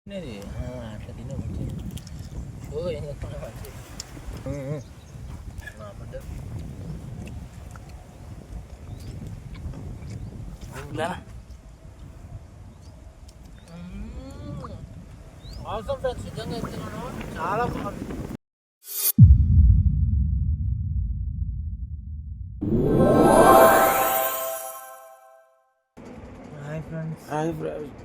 అట్లా తినే మంచిది. ఓ ఏం చెప్పకుండా మంచిది. అవసరం ఫ్రెండ్స్, నిజంగా చెప్తున్నాను, చాలా బాగుంది. Hi friends.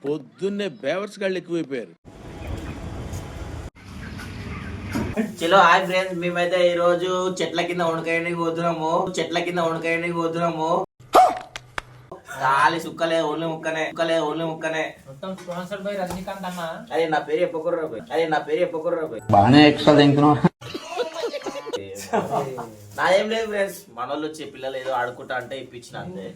పొద్దున్నే బేవర్స్ గాళ్ళు ఎక్కువైపోయారు. చలో హాయ్ ఫ్రెండ్స్, మేమైతే ఈ రోజు చెట్ల కింద ఉణకాయనికి పోతున్నాము. గాలి సుక్కలే ఓన్లీ ముక్కనే. మొత్తం స్పాన్సర్డ్ బై రజనీకాంత్ అన్న. అరే నా పేరు చెప్పకూడరా పోయి. బాగానే ఎక్స్ట్రా తింటున్నావు. నాదేం లేదు ఫ్రెండ్స్, మనోళ్ళు వచ్చే పిల్లలు ఏదో ఆడుకుంటా అంటే ఇప్పించిన అంతే.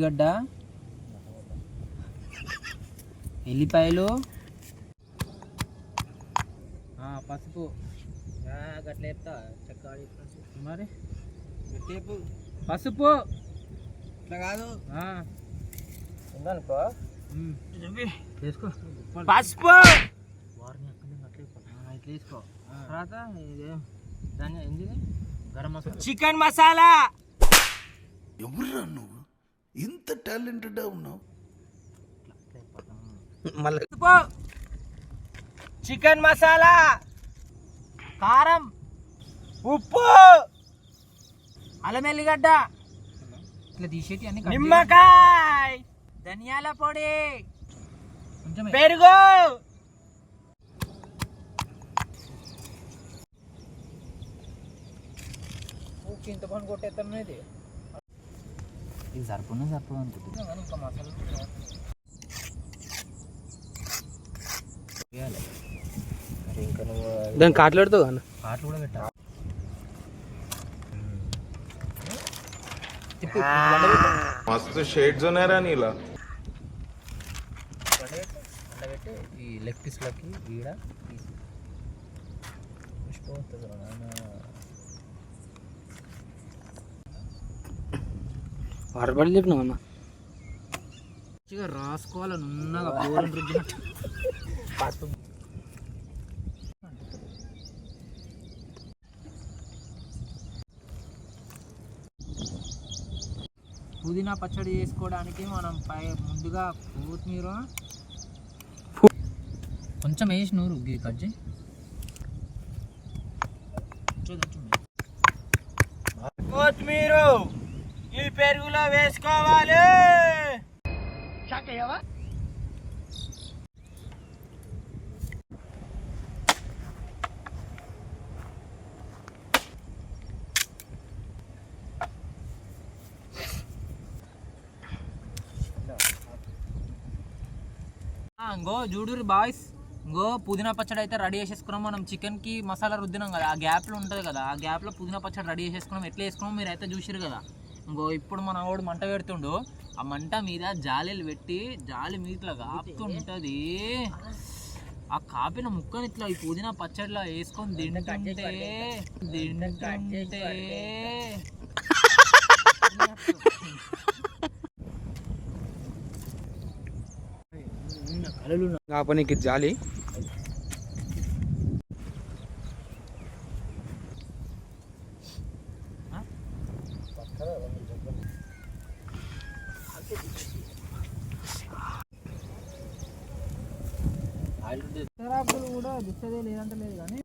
గడ్డ, ఎల్లిపాయలు, పసుపు. గట్ల చెప్తా చక్కగా మరి టేపు పసుపు ఇట్లా కాదు ఉందనుకో వేసుకో. పసుపు వారిని ఇట్లా వేసుకో. తర్వాత ధనియా ఏంది గరం మసాలా, చికెన్ మసాలా. ఎవరురా నువ్వు ఇంత టాలెంటెడ్ ఉన్నావు? చికెన్ మసాలా, కారం, ఉప్పు, అల్లం ఎల్లిగడ్డ, ఇట్లా తీసేటి అన్ని, నిమ్మకాయ, ధనియాల పొడి, పెరుగు. ఇంత పని కొట్టేస్తాను. ఇది సరిపోను అనుకుంటున్నా. ఇంకా మసాలా దాన్ని కాట్లు పెడతావు అన్న. కాట్లు కూడా పెట్టా. మస్తు షేడ్స్ ఉన్నారా నీలా. పెట్టి ఈ లెగ్ పీస్లకి ఈడ ఇష్టపోతుంది. వరబడి చెప్పినావు అన్న. మంచిగా రాసుకోవాలని ఉన్నగా బోరం రుద్దినట్టు. పుదీనా పచ్చడి చేసుకోవడానికి మనం ముందుగా కొత్తిమీర కొంచెం వేసి నూరు కట్ చేయి. కొత్తిమీర ఈ పెరుగులో వేసుకోవాలి. ఇంకో చూడుర్రి బాయ్స్, ఇంకో పుదీనా పచ్చడి అయితే రెడీ చేసేసుకున్నాం. మనం చికెన్కి మసాలా రుద్దినాం కదా, ఆ గ్యాప్లో ఉంటుంది కదా, ఆ గ్యాప్లో పుదీనా పచ్చడి రెడీ చేసేసుకున్నాం. ఎట్లా వేసుకున్నాం మీరు అయితే చూసిరు కదా. ఇంకో ఇప్పుడు మన వాడు మంట పెడుతుండు. ఆ మంట మీద జాలీలు పెట్టి జాలి మీద ఇట్లా కాపుతుంటుంది. ఆ కాపిన ముక్కని ఇట్లా ఈ పుదీనా పచ్చడిలో వేసుకొని తింటుంటే కాపనికి జాలి. కూడా దిస్తదే లేదంటే లేదు కానీ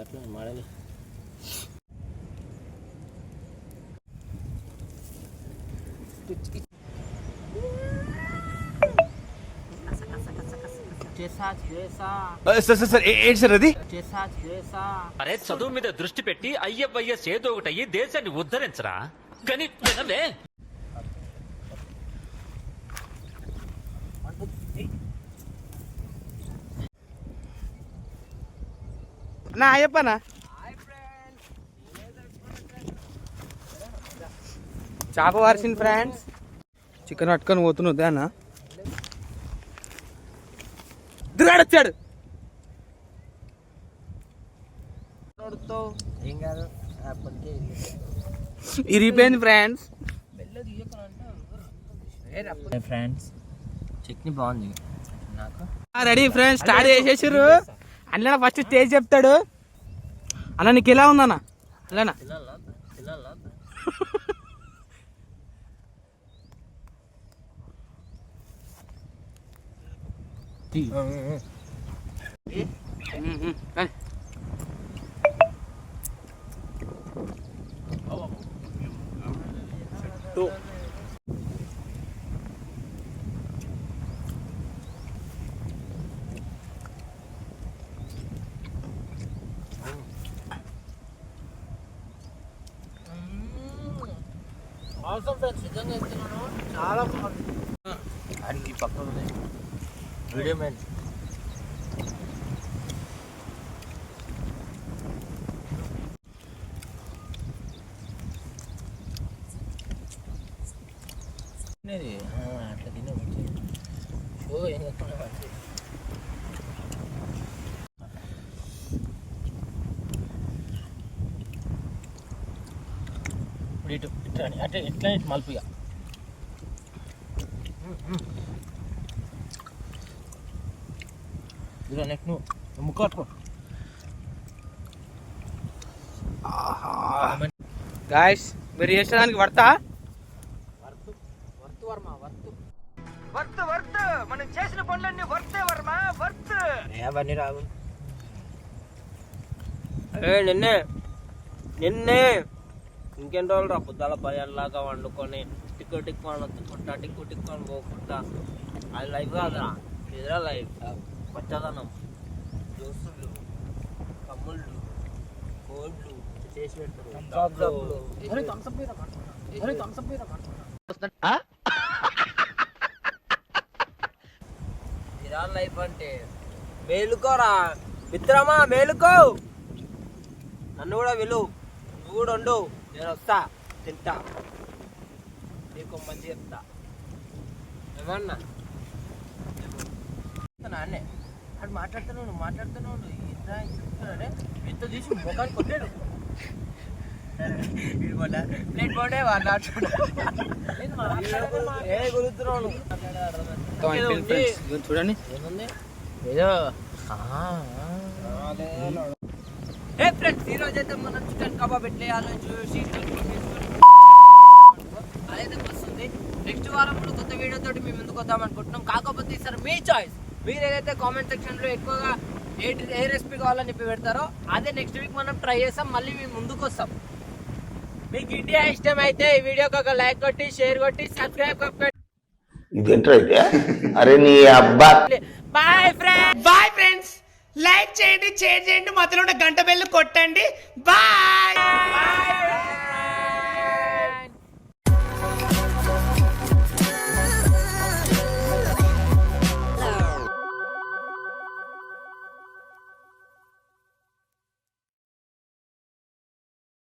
అట్లా మాడని. అరే చదువు మీద దృష్టి పెట్టి అయ్యవయ్యస్ ఏదో ఒకటి అయ్యి దేశాన్ని ఉద్ధరించరా. కానీ వినవే. నా అయ్యప్పనా చేప వారిసింది ఫ్రెండ్స్. చికెన్ పట్టుకొని పోతున్నావు దానా దురాడొచ్చాడు. ఇరిగిపోయింది ఫ్రెండ్స్. ఫ్రెండ్స్ చట్నీ బాగుంది నాకు. రెడీ ఫ్రెండ్స్, స్టార్ట్ చేసేసారు. అన్న ఫస్ట్ స్టేజ్ చెప్తాడు. అన్న నీకు ఎలా ఉందన్న? అలానా నిజంగా ఇస్తున్నాను, చాలా బాగుంది. అడిగి పక్కన వీడియో మ్యాన్ అట్లా తినే షో ఏం చెప్తున్నా ఇటు అంటే ఎట్లా మలుపుగా ఇదిగో నెక్స్ట్ నువ్వు ముక్క పట్టుకో. గాయస్ మీరు చేసేదానికి వర్తా వర్మ వర్త్ మనం చేసిన పనులన్నీ వర్తే వర్మ వర్త్. అవన్నీ రావు. నిన్నే ఇంకెన్ని రోజులు రా పొద్దుల భయాల్లాగా వండుకొని టిక్కు టిక్కొని పోకుండా అది లైఫ్ కాదురా, ఇదిరా లైఫ్. పచ్చదనం, జ్యూసులు, కమ్ముళ్ళు, కోళ్ళు చేసి పెడతారు. ఇదిరా లైఫ్ అంటే. మేలుకోరా మిత్రమా, మేలుకో. నన్ను కూడా విలువ, నువ్వు కూడా ఉండు. నేను వస్తా, తింటా, నీకు మంచి చెప్తా. ఏమన్నా నాన్నే అటు మాట్లాడుతున్నావు ఎంత తీసి ముఖాన్ని కొట్టాడు. ప్లేట్ బాగుండే ఏ గురుతున్నావు చూడండి ఏముంది ఏదో. ఏ ఫ్రెండ్స్, ఈరోజు అయితే మనం చికెన్ కబాబ్ ఎట్లేయాలో చూసి అదైతే వస్తుంది. నెక్స్ట్ వారం కూడా కొత్త వీడియోతో మేము ముందుకు వద్దాం అనుకుంటున్నాం. కాకపోతే ఈసారి మీ చాయిస్. మీరు ఏదైతే కామెంట్ సెక్షన్లో ఎక్కువగా ఏ రెసిపీ కావాలని చెప్పి పెడతారో అదే నెక్స్ట్ వీక్ మనం ట్రై చేస్తాం, మళ్ళీ మేము ముందుకు వస్తాం. మీకు ఇండియా ఇష్టం అయితే ఈ వీడియోకి ఒక లైక్ కొట్టి, షేర్ కొట్టి, సబ్స్క్రైబ్ కొట్టి. అరే నీ అబ్బా. బాయ్ ఫ్రెండ్స్, లైక్ చేయండి, షేర్ చేయండి, మధ్యలో ఉన్న గంట బెల్ కొట్టండి. బాయ్.